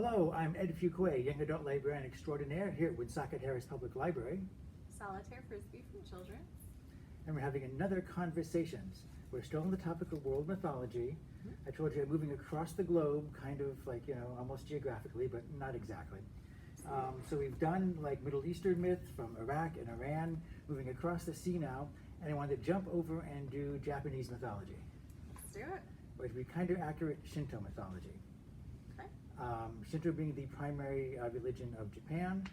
Hello, I'm Ed Fuquay, Young Adult Librarian Extraordinaire here at Woonsocket Harris Public Library. Solitaire Frisbee from Children. And we're having another Conversations. We're still on the topic of world mythology. I told you I'm moving across the globe, kind of like, almost geographically, but not exactly. So we've done like Middle Eastern myth from Iraq and Iran, moving across the sea now, and I wanted to jump over and do Japanese mythology. Let's do it. Which would be kind of accurate Shinto mythology. Okay. Shinto being the primary religion of Japan.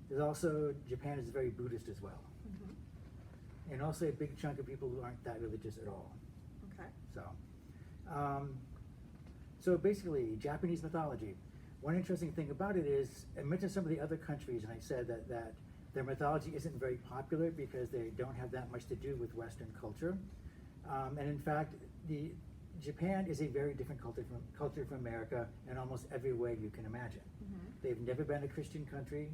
There's also, Japan is very Buddhist as well. And also a big chunk of people who aren't that religious at all. Okay. So basically, Japanese mythology. One interesting thing about it is, I mentioned some of the other countries, and I said that their mythology isn't very popular because they don't have that much to do with Western culture. And in fact, Japan is a very different culture from America in almost every way you can imagine. They've never been a Christian country.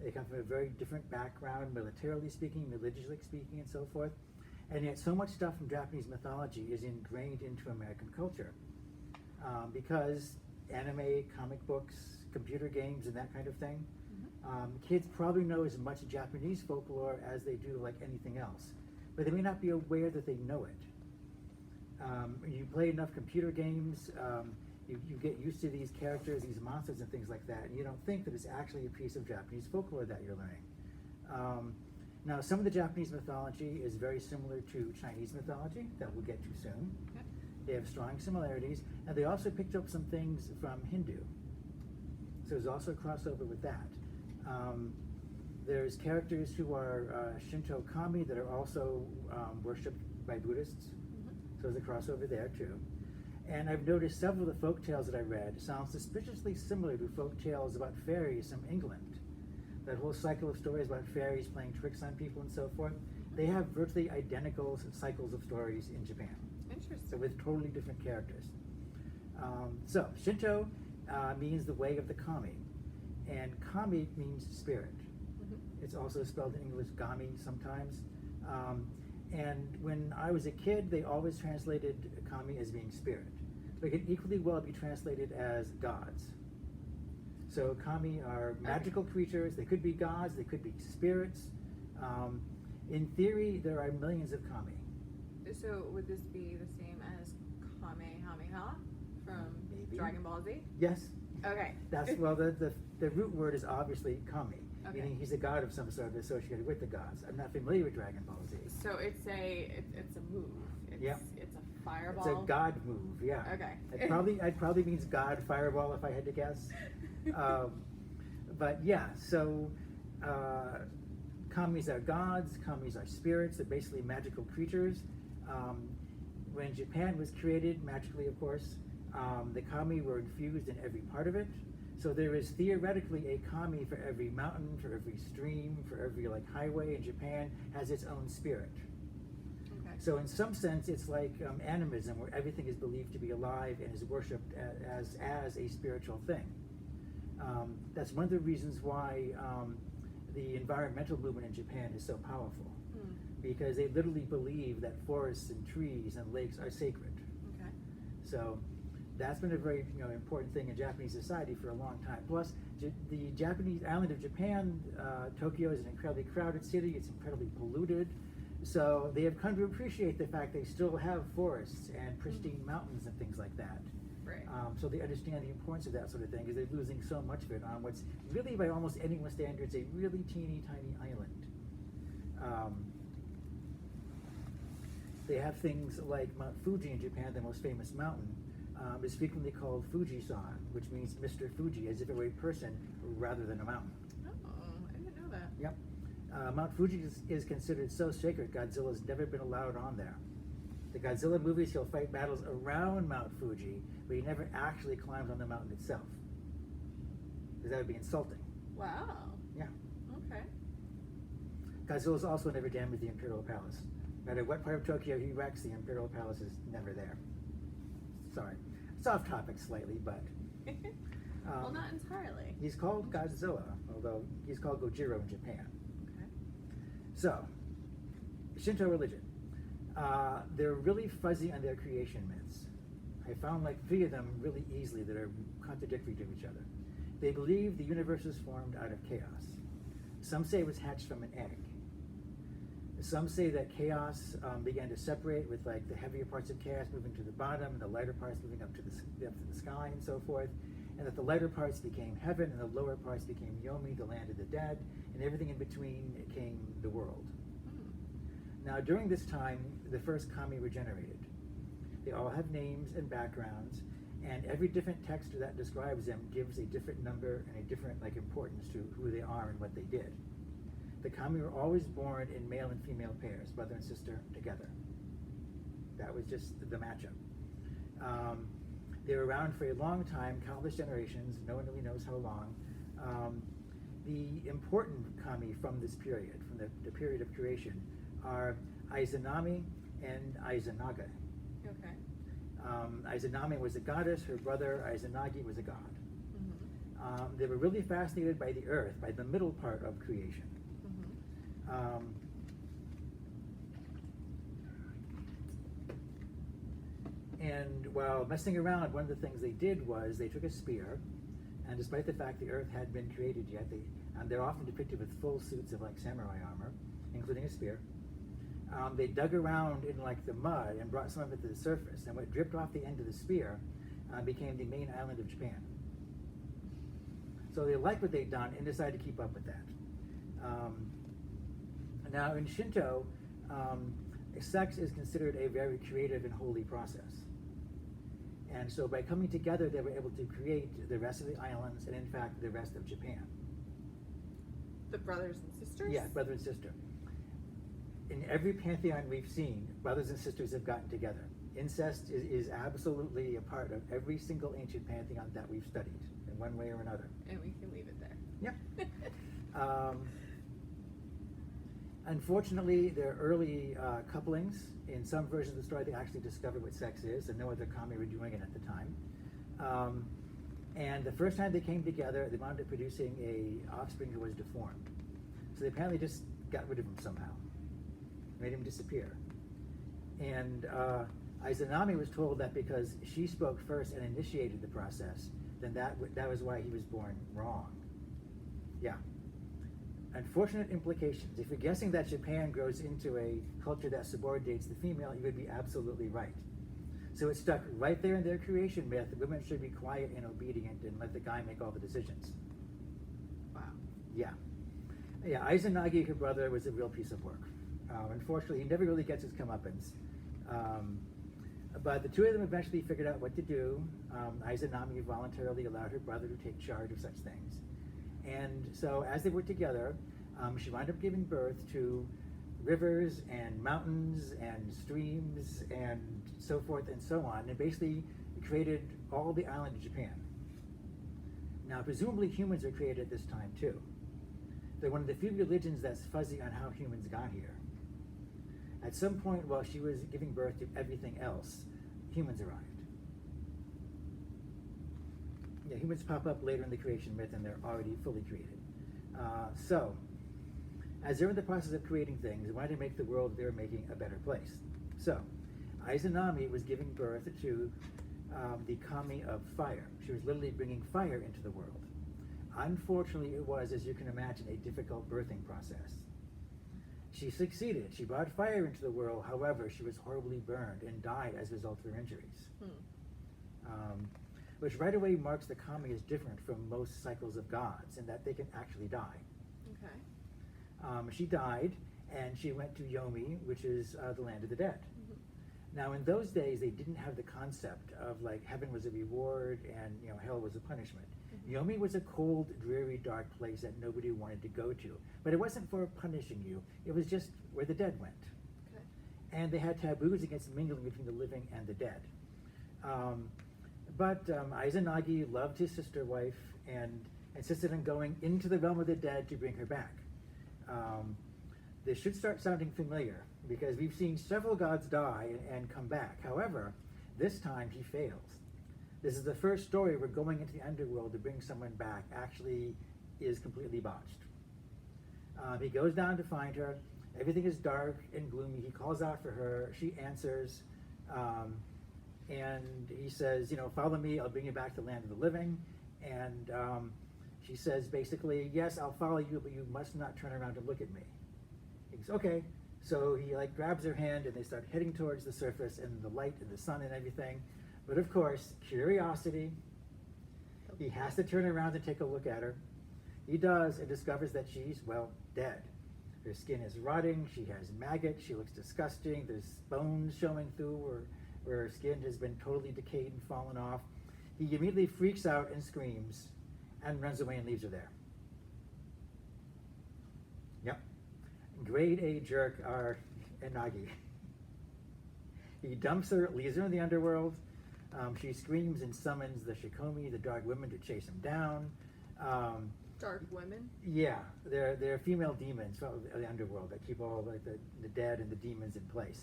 They come from a very different background, militarily speaking, religiously speaking, and so forth. And yet so much stuff from Japanese mythology is ingrained into American culture. Because anime, comic books, computer games, and that kind of thing, kids probably know as much Japanese folklore as they do like anything else. But they may not be aware that they know it. You play enough computer games, you get used to these characters, these monsters and things like that, and you don't think that it's actually a piece of Japanese folklore that you're learning. Now, some of the Japanese mythology is very similar to Chinese mythology that we'll get to soon. Okay. They have strong similarities, and they also picked up some things from Hindu. So there's also a crossover with that. There's characters who are Shinto kami that are also worshipped by Buddhists. So there's a crossover there too. And I've noticed several of the folk tales that I read sound suspiciously similar to folk tales about fairies from England. That whole cycle of stories about fairies playing tricks on people and so forth. They have virtually identical cycles of stories in Japan. Interesting. So with totally different characters. So Shinto means the way of the kami. And kami means spirit. It's also spelled in English gami sometimes. And when I was a kid, they always translated kami as being spirit. But it can equally well be translated as gods. So kami are magical creatures. They could be gods, they could be spirits. In theory, there are millions of kami. So would this be the same as Kamehameha from Maybe. Dragon Ball Z? Yes. Okay. That's, well, the root word is obviously kami, Okay. meaning he's a god of some sort associated with the gods. I'm not familiar with Dragon Ball Z. So it's a move. It's a fireball. It's a god move, yeah. Okay. It probably means god fireball if I had to guess. But yeah, so kamis are gods, kamis are spirits, they're basically magical creatures. When Japan was created, magically of course, the kami were infused in every part of it. So there is theoretically a kami for every mountain, for every stream, for every highway in Japan has its own spirit. Okay. So in some sense, it's like animism, where everything is believed to be alive and is worshipped as a spiritual thing. That's one of the reasons why the environmental movement in Japan is so powerful, because they literally believe that forests and trees and lakes are sacred. Okay. So that's been a very important thing in Japanese society for a long time. Plus, the Japanese island of Japan, Tokyo, is an incredibly crowded city. It's incredibly polluted. So they have come to appreciate the fact they still have forests and pristine mountains and things like that. Right. So they understand the importance of that sort of thing, because they're losing so much of it on what's really, by almost anyone's standards, a really teeny tiny island. They have things like Mount Fuji in Japan, the most famous mountain, is frequently called Fuji-san, which means Mr. Fuji, as if it were a person rather than a mountain. Oh, I didn't know that. Yep. Mount Fuji is considered so sacred, Godzilla's never been allowed on there. The Godzilla movies, he'll fight battles around Mount Fuji, but he never actually climbs on the mountain itself, because that would be insulting. Wow. Yeah. Okay. Godzilla's also never damaged the Imperial Palace. No matter what part of Tokyo he wrecks, the Imperial Palace is never there. Sorry. It's off topic slightly, but... Well, not entirely. He's called Godzilla, although he's called Gojira in Japan. Okay. So, Shinto religion. They're really fuzzy on their creation myths. I found like 3 of them really easily that are contradictory to each other. They believe the universe was formed out of chaos. Some say it was hatched from an egg. Some say that chaos began to separate with like the heavier parts of chaos moving to the bottom and the lighter parts moving up to the sky and so forth, and that the lighter parts became heaven and the lower parts became Yomi, the land of the dead, and everything in between came the world. Now during this time, the first kami were generated. They all have names and backgrounds, and every different text that describes them gives a different number and a different like importance to who they are and what they did. The kami were always born in male and female pairs, brother and sister together. That was just the matchup. They were around for a long time, countless generations, no one really knows how long. The important kami from this period, from the period of creation, are Izanami and Izanaga. Okay. Izanami was a goddess, her brother Izanagi was a god. Mm-hmm. They were really fascinated by the earth, by the middle part of creation. And while messing around, one of the things they did was they took a spear, and despite the fact the earth hadn't been created yet, they're often depicted with full suits of like samurai armor, including a spear. They dug around in like the mud and brought some of it to the surface, and what dripped off the end of the spear became the main island of Japan. So they liked what they'd done and decided to keep up with that. Now in Shinto, sex is considered a very creative and holy process. And so by coming together, they were able to create the rest of the islands and in fact the rest of Japan. The brothers and sisters? Yeah, brother and sister. In every pantheon we've seen, brothers and sisters have gotten together. Incest is absolutely a part of every single ancient pantheon that we've studied in one way or another. And we can leave it there. Yep. Unfortunately, their early couplings, in some versions of the story, they actually discovered what sex is, and no other kami were doing it at the time. And the first time they came together, they wound up producing a offspring who was deformed. So they apparently just got rid of him somehow, made him disappear. And Izanami was told that because she spoke first and initiated the process, then that was why he was born wrong. Yeah. Unfortunate implications. If you're guessing that Japan grows into a culture that subordinates the female, you would be absolutely right. So it's stuck right there in their creation myth that women should be quiet and obedient and let the guy make all the decisions. Wow. Yeah. Yeah, Izanagi, her brother, was a real piece of work. Unfortunately, he never really gets his comeuppance. But the two of them eventually figured out what to do. Izanami voluntarily allowed her brother to take charge of such things. And so as they were together, she wound up giving birth to rivers and mountains and streams and so forth and so on, and basically created all the island of Japan. Now, presumably humans are created at this time too. They're one of the few religions that's fuzzy on how humans got here. At some point while she was giving birth to everything else, humans arrived. Yeah, humans pop up later in the creation myth and they're already fully created. So, as they're in the process of creating things, they wanted to make the world they're making a better place. So, Izanami was giving birth to the kami of fire. She was literally bringing fire into the world. Unfortunately, it was, as you can imagine, a difficult birthing process. She succeeded. She brought fire into the world. However, she was horribly burned and died as a result of her injuries. Which right away marks the kami as different from most cycles of gods in that they can actually die. Okay. She died, and she went to Yomi, which is the land of the dead. Now, in those days, they didn't have the concept of like heaven was a reward and hell was a punishment. Yomi was a cold, dreary, dark place that nobody wanted to go to. But it wasn't for punishing you. It was just where the dead went. Okay. And they had taboos against mingling between the living and the dead. But Izanagi loved his sister wife and insisted on going into the realm of the dead to bring her back. This should start sounding familiar because we've seen several gods die and come back. However, this time he fails. This is the first story where going into the underworld to bring someone back actually is completely botched. He goes down to find her. Everything is dark and gloomy. He calls out for her. She answers. and he says, follow me, I'll bring you back to the land of the living. And she says basically, yes, I'll follow you, but you must not turn around and look at me. He goes, okay. So he like grabs her hand and they start heading towards the surface and the light and the sun and everything. But of course, curiosity, he has to turn around and take a look at her. He does and discovers that she's, well, dead. Her skin is rotting, she has maggots, she looks disgusting, there's bones showing through where her skin has been totally decayed and fallen off. He immediately freaks out and screams and runs away and leaves her there. Yep. Grade A jerk are Inagi. He dumps her, leaves her in the underworld. She screams and summons the Shikomi, the dark women, to chase him down. Dark women? Yeah, they're female demons from the underworld that keep all like the dead and the demons in place.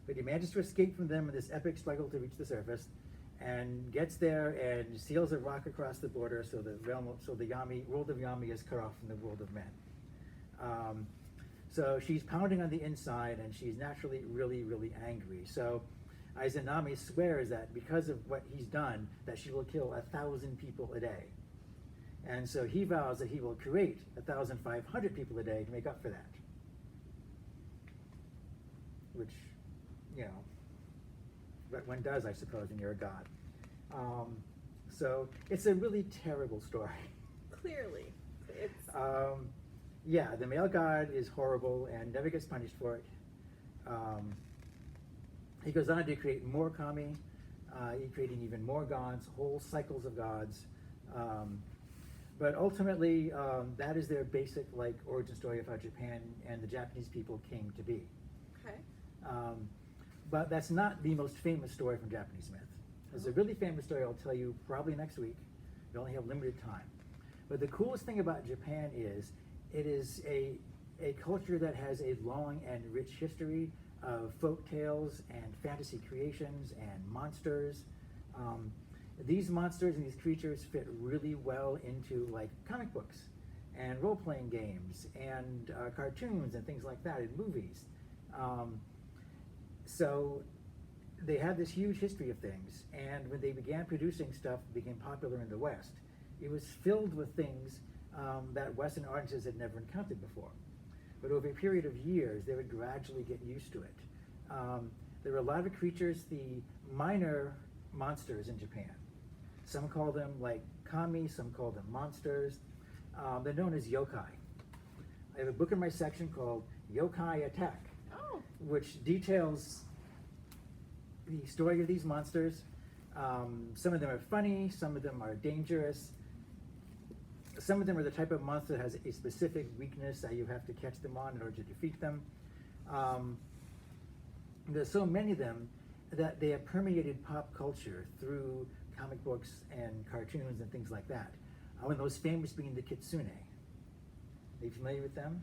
But he manages to escape from them in this epic struggle to reach the surface, and gets there and seals a rock across the border so the world of Yami is cut off from the world of men. So she's pounding on the inside, and she's naturally really, really angry. So Izanami swears that because of what he's done, that she will kill 1,000 people a day. And so he vows that he will create 1,500 people a day to make up for that. Which, what one does, I suppose, when you're a god. So it's a really terrible story. Clearly. It's... Yeah, the male god is horrible and never gets punished for it. He goes on to create more kami, creating even more gods, whole cycles of gods. But ultimately, that is their basic origin story of how Japan and the Japanese people came to be. Okay. But that's not the most famous story from Japanese myth. There's a really famous story I'll tell you probably next week. We only have limited time. But the coolest thing about Japan is it is a culture that has a long and rich history of folk tales and fantasy creations and monsters. These monsters and these creatures fit really well into comic books and role-playing games and cartoons and things like that, and movies. So they had this huge history of things, and when they began producing stuff that became popular in the West, it was filled with things that Western audiences had never encountered before. But over a period of years, they would gradually get used to it. There were a lot of creatures, the minor monsters in Japan. Some call them kami, some call them monsters. They're known as yokai. I have a book in my section called Yokai Attack, which details the story of these monsters. Some of them are funny, some of them are dangerous. Some of them are the type of monster that has a specific weakness that you have to catch them on in order to defeat them. There's so many of them that they have permeated pop culture through comic books and cartoons and things like that. One of the most famous being the kitsune. Are you familiar with them?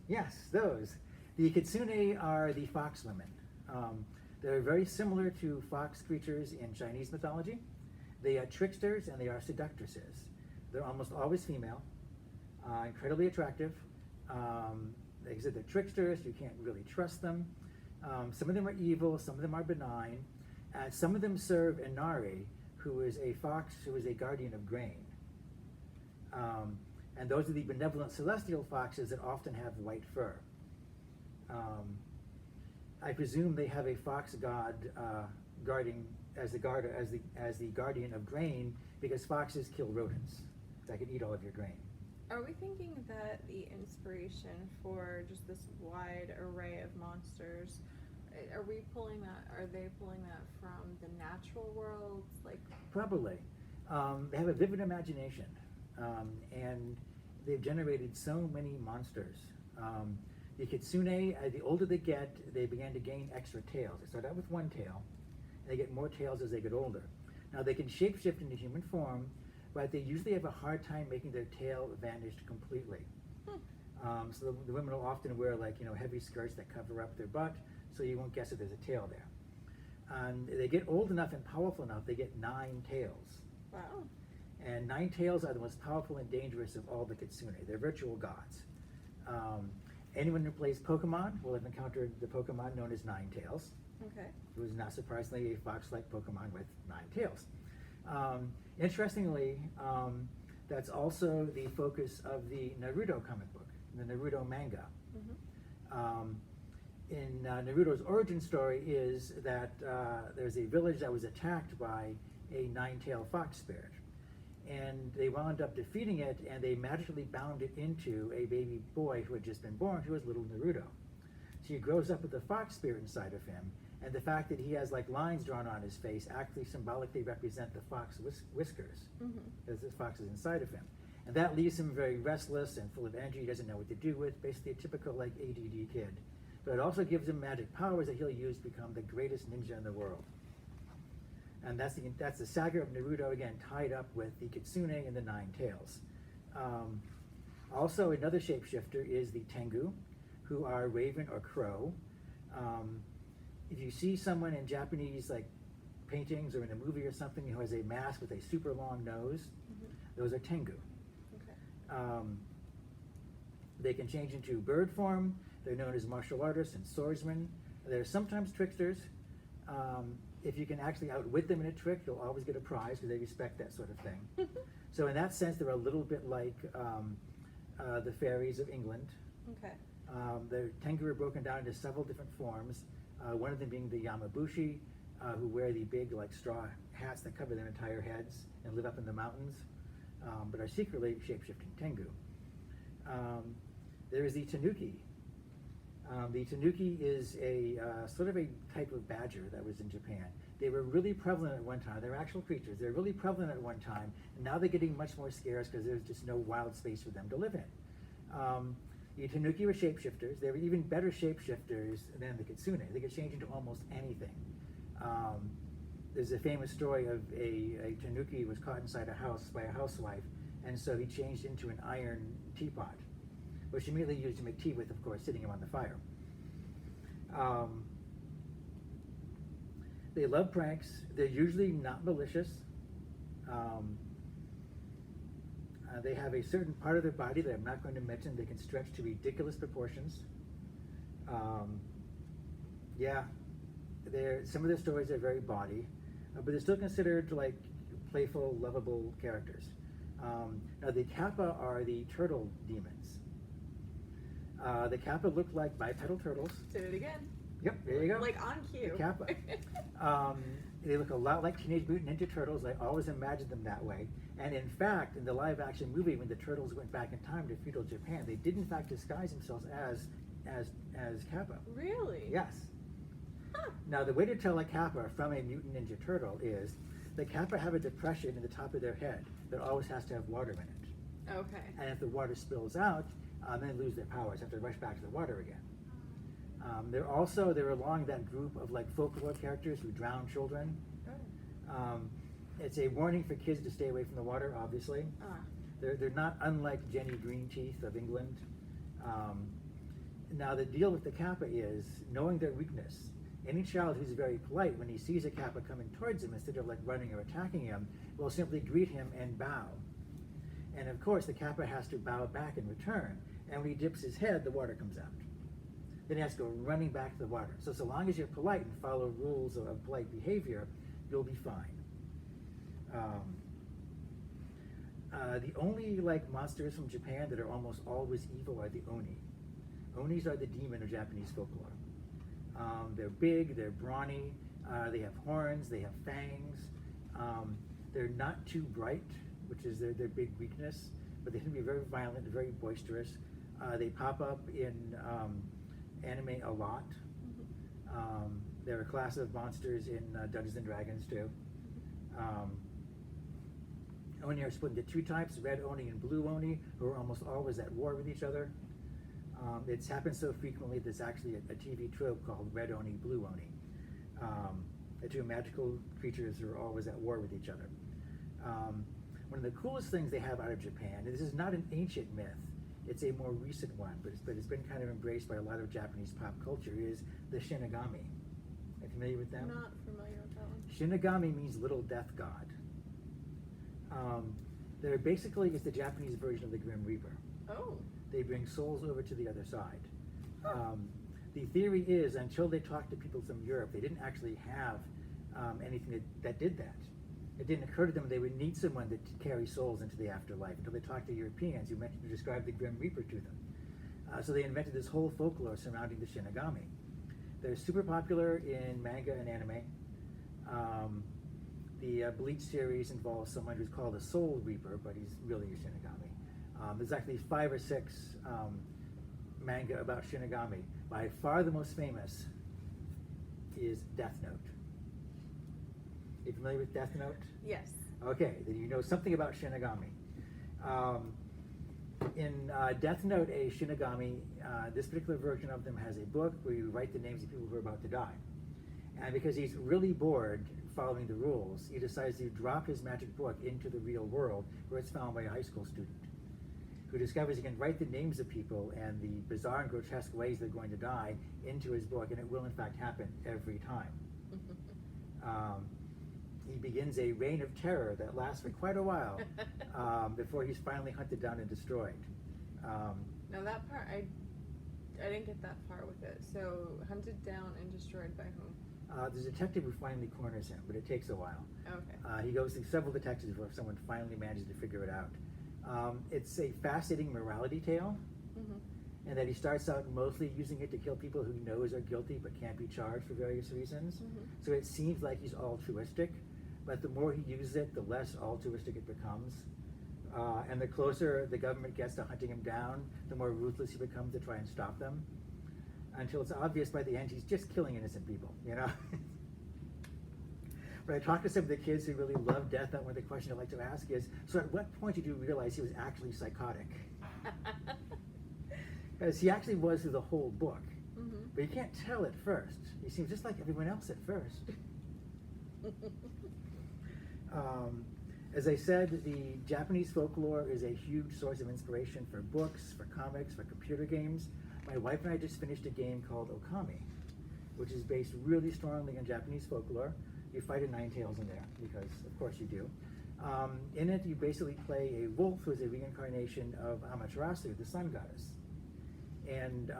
Yes, those. The kitsune are the fox women. They're very similar to fox creatures in Chinese mythology. They are tricksters and they are seductresses. They're almost always female, incredibly attractive. Like I said, they're tricksters, you can't really trust them. Some of them are evil, some of them are benign. Some of them serve Inari, who is a fox who is a guardian of grain. And those are the benevolent celestial foxes that often have white fur. I presume they have a fox god guarding as the guardian of grain, because foxes kill rodents that can eat all of your grain. Are we thinking that the inspiration for just this wide array of monsters, are they pulling that from the natural world? Probably. They have a vivid imagination, and they've generated so many monsters. The kitsune, the older they get, they begin to gain extra tails. They start out with one tail, and they get more tails as they get older. Now they can shapeshift into human form, but they usually have a hard time making their tail vanish completely. So the women will often wear heavy skirts that cover up their butt, so you won't guess that there's a tail there. And they get old enough and powerful enough, they get 9 tails. Wow. And 9 tails are the most powerful and dangerous of all the kitsune. They're virtual gods. Anyone who plays Pokemon will have encountered the Pokemon known as 9 tails. Okay. It was not surprisingly a fox-like Pokemon with 9 tails. Interestingly, that's also the focus of the Naruto comic book, the Naruto manga. Mm-hmm. In Naruto's origin story is that there's a village that was attacked by a 9-tailed fox spirit. And they wound up defeating it, and they magically bound it into a baby boy who had just been born, who was little Naruto. So he grows up with the fox spirit inside of him, and the fact that he has like lines drawn on his face actually symbolically represent the fox whiskers, as the fox is inside of him. And that leaves him very restless and full of energy. He doesn't know what to do with, basically a typical like ADD kid. But it also gives him magic powers that he'll use to become the greatest ninja in the world. And that's the saga of Naruto, again, tied up with the Kitsune and the 9 tails. Also, another shapeshifter is the Tengu, who are raven or crow. If you see someone in Japanese like paintings or in a movie or something who has a mask with a super long nose, those are Tengu. Okay. They can change into bird form. They're known as martial artists and swordsmen. They're sometimes tricksters. If you can actually outwit them in a trick, you'll always get a prize because they respect that sort of thing. So in that sense, they're a little bit like the fairies of England. Okay. The Tengu are broken down into several different forms. One of them being the Yamabushi, who wear the big like straw hats that cover their entire heads and live up in the mountains, but are secretly shape-shifting Tengu. There is the Tanuki. The Tanuki is a sort of a type of badger that was in Japan. They were really prevalent at one time. They're actual creatures. They're really prevalent at one time, and now they're getting much more scarce because there's just no wild space for them to live in. The Tanuki were shapeshifters. They were even better shapeshifters than the Kitsune. They could change into almost anything. There's a famous story of a Tanuki was caught inside a house by a housewife, and so he changed into an iron teapot, which she immediately used to make tea with, of course, sitting him on the fire. They love pranks. They're usually not malicious. They have a certain part of their body that I'm not going to mention. They can stretch to ridiculous proportions. Some of their stories are very bawdy, but they're still considered like playful, lovable characters. Now the Kappa are the turtle demons. The Kappa look like bipedal turtles. Did it again. Yep, there you go. Like on cue. The Kappa. They look a lot like Teenage Mutant Ninja Turtles. I always imagined them that way. And in fact, in the live-action movie, when the turtles went back in time to feudal Japan, they did in fact disguise themselves as Kappa. Really? Yes. Huh. Now, the way to tell a Kappa from a Mutant Ninja Turtle is the Kappa have a depression in the top of their head that always has to have water in it. Okay. And if the water spills out, then they lose their powers, have to rush back to the water again. They're along that group of like folklore characters who drown children. Oh. It's a warning for kids to stay away from the water, obviously. They're not unlike Jenny Greenteeth of England. Now the deal with the Kappa is knowing their weakness. Any child who's very polite, when he sees a Kappa coming towards him, instead of like running or attacking him, will simply greet him and bow. And of course the Kappa has to bow back in return. And when he dips his head, the water comes out. Then he has to go running back to the water. So long as you're polite and follow rules of polite behavior, you'll be fine. The only like monsters from Japan that are almost always evil are the Oni. Onis are the demon of Japanese folklore. They're big, they're brawny, they have horns, they have fangs. They're not too bright, which is their big weakness, but they can be very violent, very boisterous. They pop up in anime a lot. They're a class of monsters in Dungeons and Dragons too. Oni are split into 2 types, red Oni and blue Oni, who are almost always at war with each other. It's happened so frequently there's actually a TV trope called Red Oni, Blue Oni. The 2 magical creatures who are always at war with each other. One of the coolest things they have out of Japan, and this is not an ancient myth, it's a more recent one, but it's been kind of embraced by a lot of Japanese pop culture, is the Shinigami. Are you familiar with them? Not familiar with that one. Shinigami means little death god. They're basically it's the Japanese version of the Grim Reaper. Oh. They bring souls over to the other side. the theory is until they talked to people from Europe, they didn't actually have anything that did that. It didn't occur to them they would need someone to carry souls into the afterlife until they talked to Europeans who meant to describe the Grim Reaper to them. So they invented this whole folklore surrounding the Shinigami. They're super popular in manga and anime. The Bleach series involves someone who's called a Soul Reaper, but he's really a Shinigami. There's actually 5 or 6 manga about Shinigami. By far the most famous is Death Note. You familiar with Death Note? Yes. Okay, then you know something about Shinigami. In Death Note, a Shinigami, this particular version of them has a book where you write the names of people who are about to die. And because he's really bored following the rules, he decides to drop his magic book into the real world, where it's found by a high school student who discovers he can write the names of people and the bizarre and grotesque ways they're going to die into his book, and it will in fact happen every time. He begins a reign of terror that lasts for quite a while before he's finally hunted down and destroyed. Now that part, I didn't get that far with it. So hunted down and destroyed by whom? There's a detective who finally corners him, but it takes a while. Okay. He goes through several detectives before someone finally manages to figure it out. It's a fascinating morality tale, and that he starts out mostly using it to kill people who he knows are guilty but can't be charged for various reasons. So it seems like he's altruistic, but the more he uses it, the less altruistic it becomes. And the closer the government gets to hunting him down, the more ruthless he becomes to try and stop them, until it's obvious by the end he's just killing innocent people, you know? When I talk to some of the kids who really love Death Note, one of the questions I like to ask is, so at what point did you realize he was actually psychotic? Because he actually was through the whole book. But you can't tell at first. He seems just like everyone else at first. As I said, the Japanese folklore is a huge source of inspiration for books, for comics, for computer games. My wife and I just finished a game called Okami, which is based really strongly on Japanese folklore. You fight a Ninetales in there, because of course you do. In it, you basically play a wolf who is a reincarnation of Amaterasu, the sun goddess. And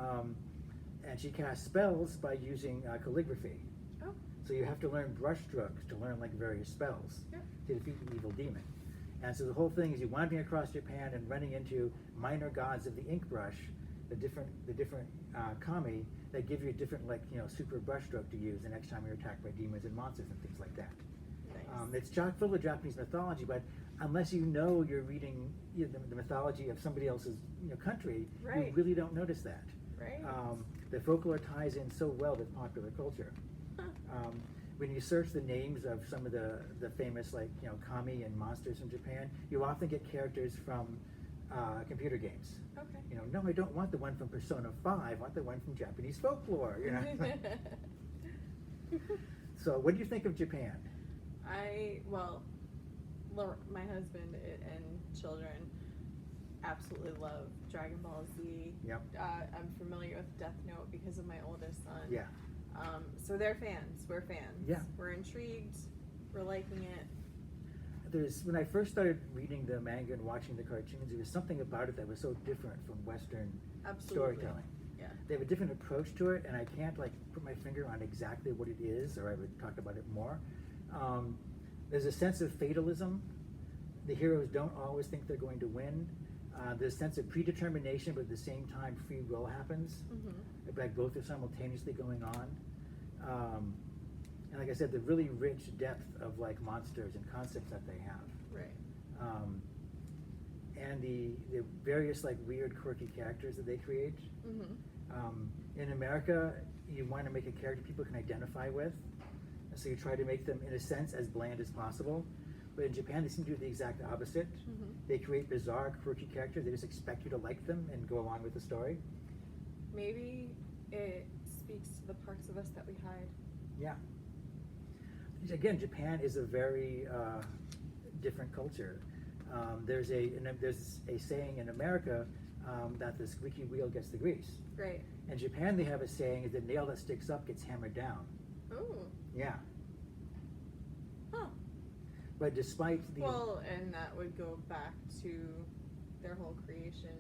she casts spells by using calligraphy. Oh. So you have to learn brush strokes to learn like various spells to defeat the evil demon. And so the whole thing is you wandering across Japan and running into minor gods of the ink brush, the different kami that give you a different super brush stroke to use the next time you're attacked by demons and monsters and things like that. Nice. It's chock full of Japanese mythology, but unless you know you're reading the mythology of somebody else's country, you really don't notice that. Right. The folklore ties in so well with popular culture. When you search the names of some of the famous kami and monsters from Japan, you often get characters from computer games. Okay. No, I don't want the one from Persona 5. I want the one from Japanese folklore. So, what do you think of Japan? My husband and children absolutely love Dragon Ball Z. Yep. I'm familiar with Death Note because of my oldest son. Yeah. So they're fans. We're fans. Yeah. We're intrigued. We're liking it. When I first started reading the manga and watching the cartoons, there was something about it that was so different from Western storytelling. Yeah. They have a different approach to it, and I can't put my finger on exactly what it is, or I would talk about it more. There's a sense of fatalism. The heroes don't always think they're going to win. There's a sense of predetermination, but at the same time, free will happens. Like both are simultaneously going on. And like I said, the really rich depth of monsters and concepts that they have. Right. And the various weird, quirky characters that they create. In America, you want to make a character people can identify with, and so you try to make them, in a sense, as bland as possible. But in Japan, they seem to do the exact opposite. They create bizarre, quirky characters. They just expect you to like them and go along with the story. Maybe it speaks to the parts of us that we hide. Yeah. Again, Japan is a very different culture. There's a saying in America that the squeaky wheel gets the grease. Right. In Japan, they have a saying is the nail that sticks up gets hammered down. Oh. Yeah. Huh. But despite the and that would go back to their whole creation.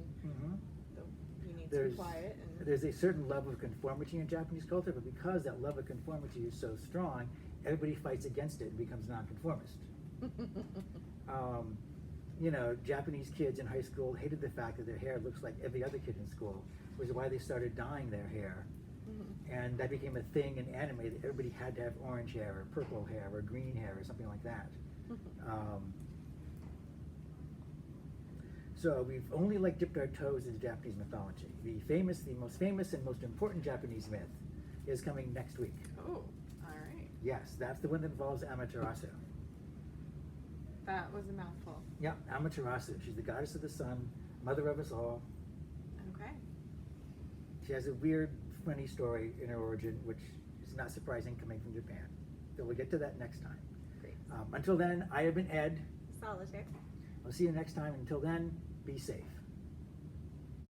The needs there's to be quiet and there's a certain level of conformity in Japanese culture, but because that level of conformity is so strong, everybody fights against it and becomes nonconformist. You know, Japanese kids in high school hated the fact that their hair looks like every other kid in school, which is why they started dyeing their hair. And that became a thing in anime that everybody had to have orange hair or purple hair or green hair or something like that. So we've only like dipped our toes into Japanese mythology. The most famous and most important Japanese myth is coming next week. Oh, all right. Yes, that's the one that involves Amaterasu. That was a mouthful. Yeah, Amaterasu. She's the goddess of the sun, mother of us all. Okay. She has a weird, funny story in her origin, which is not surprising coming from Japan. So we'll get to that next time. Great. Until then, I have been Ed. Solitaire. I'll see you next time. Until then, be safe.